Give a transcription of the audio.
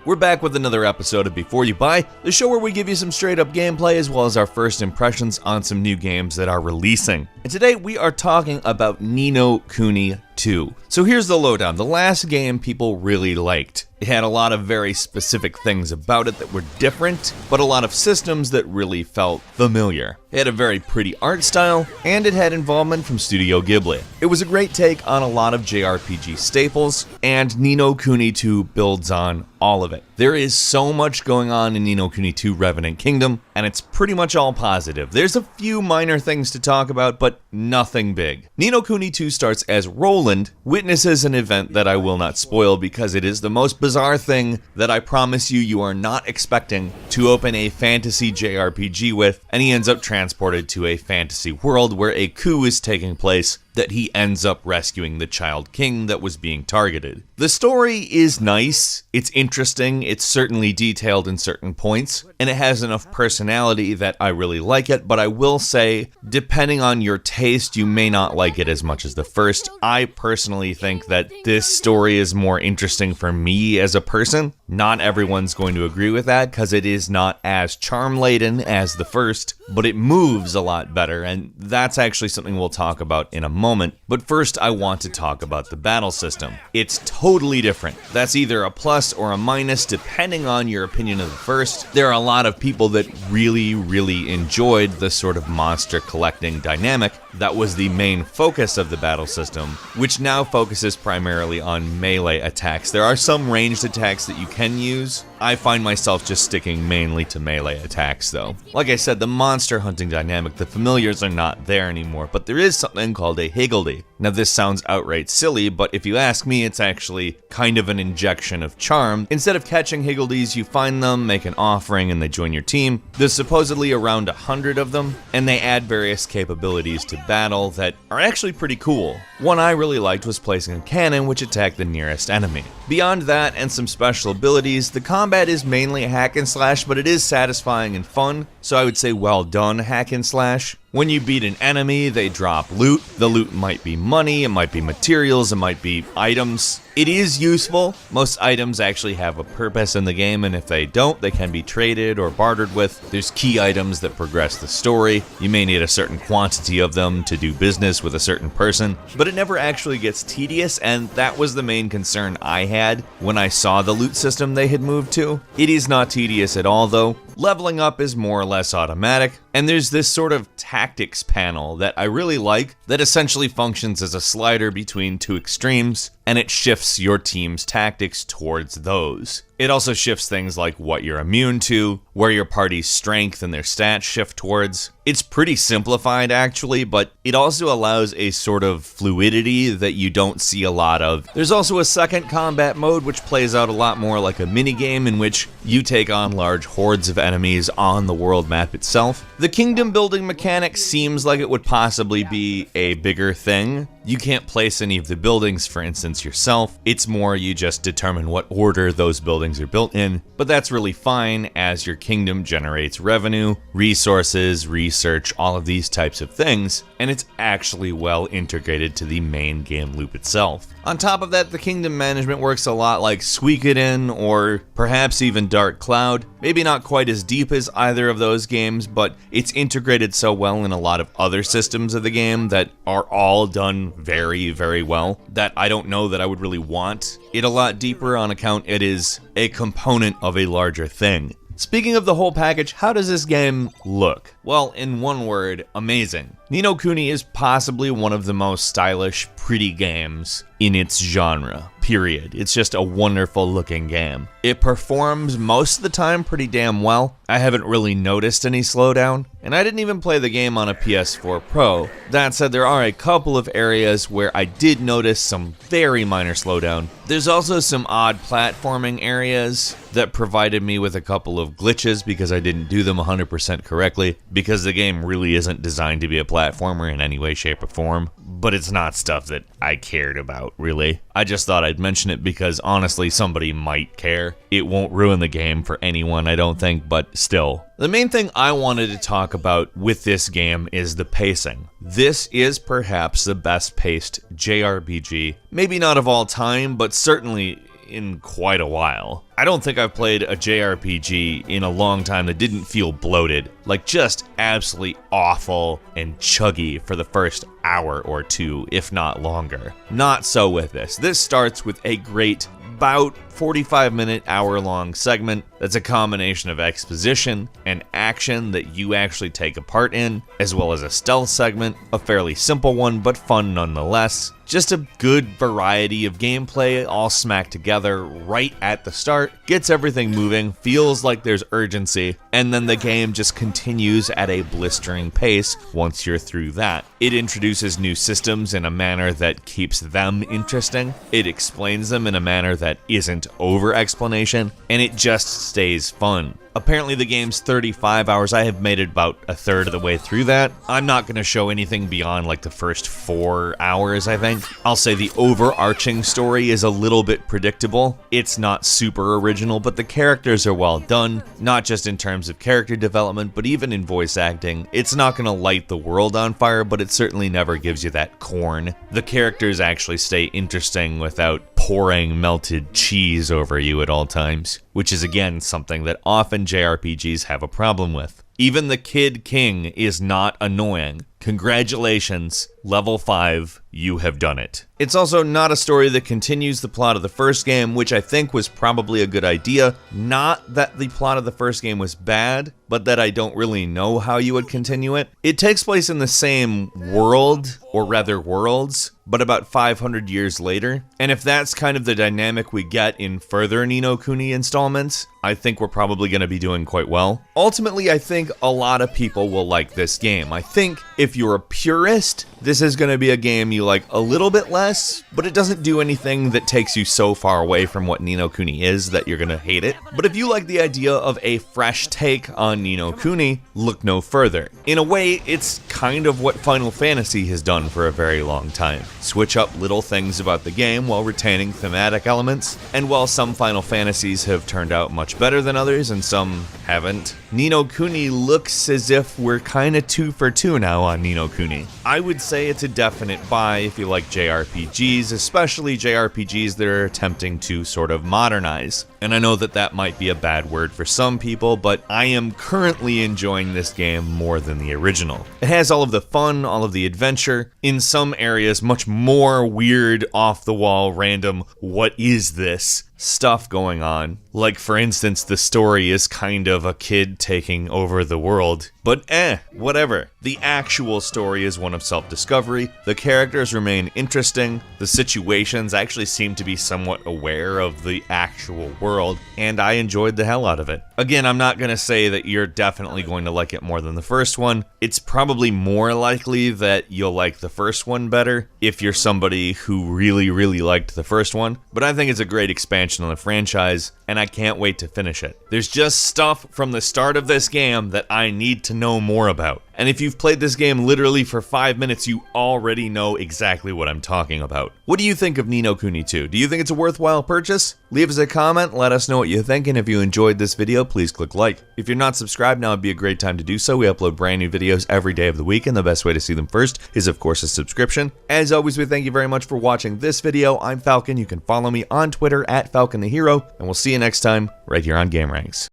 We're back with another episode of Before You Buy, the show where we give you some straight up gameplay as well as our first impressions on some new games that are releasing. And today we are talking about No Kuni 2. So here's the lowdown. The last game people really liked. It had a lot of very specific things about it that were different, but a lot of systems that really felt familiar. It had a very pretty art style, and it had involvement from Studio Ghibli. It was a great take on a lot of JRPG staples, and No Kuni 2 builds on all of it. There is so much going on in No Kuni 2 Revenant Kingdom, and it's pretty much all positive. There's a few minor things to talk about, but nothing big. No Kuni 2 starts as Roland witnesses an event that I will not spoil because it is the most bizarre thing that I promise you are not expecting to open a fantasy JRPG with, and he ends up transported to a fantasy world where a coup is taking place that he ends up rescuing the Child King that was being targeted. The story is nice, it's interesting, it's certainly detailed in certain points, and it has enough personality that I really like it, but I will say, depending on your taste, you may not like it as much as the first. I personally think that this story is more interesting for me as a person. Not everyone's going to agree with that, because it is not as charm-laden as the first, but it moves a lot better, and that's actually something we'll talk about in a moment. But first, I want to talk about the battle system. It's totally different. That's either a plus or a minus, depending on your opinion of the first. There are a lot of people that really enjoyed the sort of monster collecting dynamic that was the main focus of the battle system, which now focuses primarily on melee attacks. There are some ranged attacks that you can use. I find myself just sticking mainly to melee attacks though. Like I said, the monster hunting dynamic, the familiars are not there anymore, but there is something called a higgledy. Now this sounds outright silly, but if you ask me, it's actually kind of an injection of charm. Instead of catching higgledies, you find them, make an offering, and they join your team. There's supposedly around 100 of them, and they add various capabilities to battle that are actually pretty cool. One I really liked was placing a cannon which attacked the nearest enemy. Beyond that and some special abilities, the combat is mainly a hack and slash, but it is satisfying and fun, so I would say well done hack and slash. When you beat an enemy, they drop loot. The loot might be money, it might be materials, it might be items. It is useful. Most items actually have a purpose in the game, and if they don't, they can be traded or bartered with. There's key items that progress the story. You may need a certain quantity of them to do business with a certain person, but it never actually gets tedious, and that was the main concern I had when I saw the loot system they had moved to. It is not tedious at all though. Leveling up is more or less automatic, and there's this sort of tactics panel that I really like that essentially functions as a slider between two extremes, and it shifts your team's tactics towards those. It also shifts things like what you're immune to, where your party's strength and their stats shift towards. It's pretty simplified actually, but it also allows a sort of fluidity that you don't see a lot of. There's also a second combat mode which plays out a lot more like a minigame in which you take on large hordes of enemies on the world map itself. The kingdom building mechanic seems like it would possibly be a bigger thing. You can't place any of the buildings, for instance, yourself. It's more you just determine what order those buildings are built in, but that's really fine as your kingdom generates revenue, resources, research, all of these types of things, and it's actually well integrated to the main game loop itself. On top of that, the kingdom management works a lot like Suikoden or perhaps even Dark Cloud. Maybe not quite as deep as either of those games, but it's integrated so well in a lot of other systems of the game that are all done very well that I don't know that I would really want it a lot deeper on account it is a component of a larger thing. Speaking of the whole package, how does this game look? Well, in one word, amazing. No Kuni is possibly one of the most stylish, pretty games in its genre, period. It's just a wonderful looking game. It performs most of the time pretty damn well. I haven't really noticed any slowdown, and I didn't even play the game on a PS4 Pro. That said, there are a couple of areas where I did notice some very minor slowdown. There's also some odd platforming areas that provided me with a couple of glitches because I didn't do them 100% correctly, because the game really isn't designed to be a platformer in any way, shape, or form. But it's not stuff that I cared about, really. I just thought I'd mention it because honestly, somebody might care. It won't ruin the game for anyone, I don't think, but still. The main thing I wanted to talk about with this game is the pacing. This is perhaps the best paced JRPG, maybe not of all time, but certainly in quite a while. I don't think I've played a JRPG in a long time that didn't feel bloated, like just absolutely awful and chuggy for the first hour or two, if not longer. Not so with this. This starts with a great, about 45-minute, hour-long segment that's a combination of exposition and action that you actually take a part in, as well as a stealth segment, a fairly simple one but fun nonetheless. Just a good variety of gameplay all smacked together right at the start, gets everything moving, feels like there's urgency, and then the game just continues at a blistering pace once you're through that. It introduces new systems in a manner that keeps them interesting, it explains them in a manner that isn't over-explanation, and it just stays fun. Apparently the game's 35 hours. I have made it about a third of the way through that. I'm not going to show anything beyond like the first 4 hours, I think. I'll say the overarching story is a little bit predictable. It's not super original, but the characters are well done, not just in terms of character development, but even in voice acting. It's not going to light the world on fire, but it certainly never gives you that corn. The characters actually stay interesting without pouring melted cheese over you at all times, which is again something that often JRPGs have a problem with. Even the Kid King is not annoying. Congratulations, level 5, you have done it. It's also not a story that continues the plot of the first game, which I think was probably a good idea. Not that the plot of the first game was bad, but that I don't really know how you would continue it. It takes place in the same world, or rather worlds, but about 500 years later. And if that's kind of the dynamic we get in further Ni no Kuni installments, I think we're probably going to be doing quite well. Ultimately, I think a lot of people will like this game. I think if you're a purist, this is going to be a game you like a little bit less, but it doesn't do anything that takes you so far away from what Ni no Kuni is that you're going to hate it. But if you like the idea of a fresh take on Ni no Kuni, look no further. In a way, it's kind of what Final Fantasy has done for a very long time. Switch up little things about the game while retaining thematic elements, and while some Final Fantasies have turned out much better than others and some haven't, Ni no Kuni looks as if we're kinda 2 for 2 now on Ni no Kuni. I would say it's a definite buy if you like JRPGs, especially JRPGs that are attempting to sort of modernize. And I know that that might be a bad word for some people, but I am currently enjoying this game more than the original. It has all of the fun, all of the adventure, in some areas much more weird, off-the-wall, random, what is this stuff going on. Like, for instance, the story is kind of a kid taking over the world, but whatever. The actual story is one of self-discovery, the characters remain interesting, the situations actually seem to be somewhat aware of the actual world, and I enjoyed the hell out of it. Again, I'm not going to say that you're definitely going to like it more than the first one. It's probably more likely that you'll like the first one better if you're somebody who really, really liked the first one, but I think it's a great expansion on the franchise, and I can't wait to finish it. There's just stuff from the start of this game that I need to know more about. And if you've played this game literally for 5 minutes, you already know exactly what I'm talking about. What do you think of Ni no Kuni 2? Do you think it's a worthwhile purchase? Leave us a comment, let us know what you think, and if you enjoyed this video, please click like. If you're not subscribed, now would be a great time to do so. We upload brand new videos every day of the week, and the best way to see them first is, of course, a subscription. As always, we thank you very much for watching this video. I'm Falcon. You can follow me on Twitter at FalconTheHero, and we'll see you next time right here on gameranx.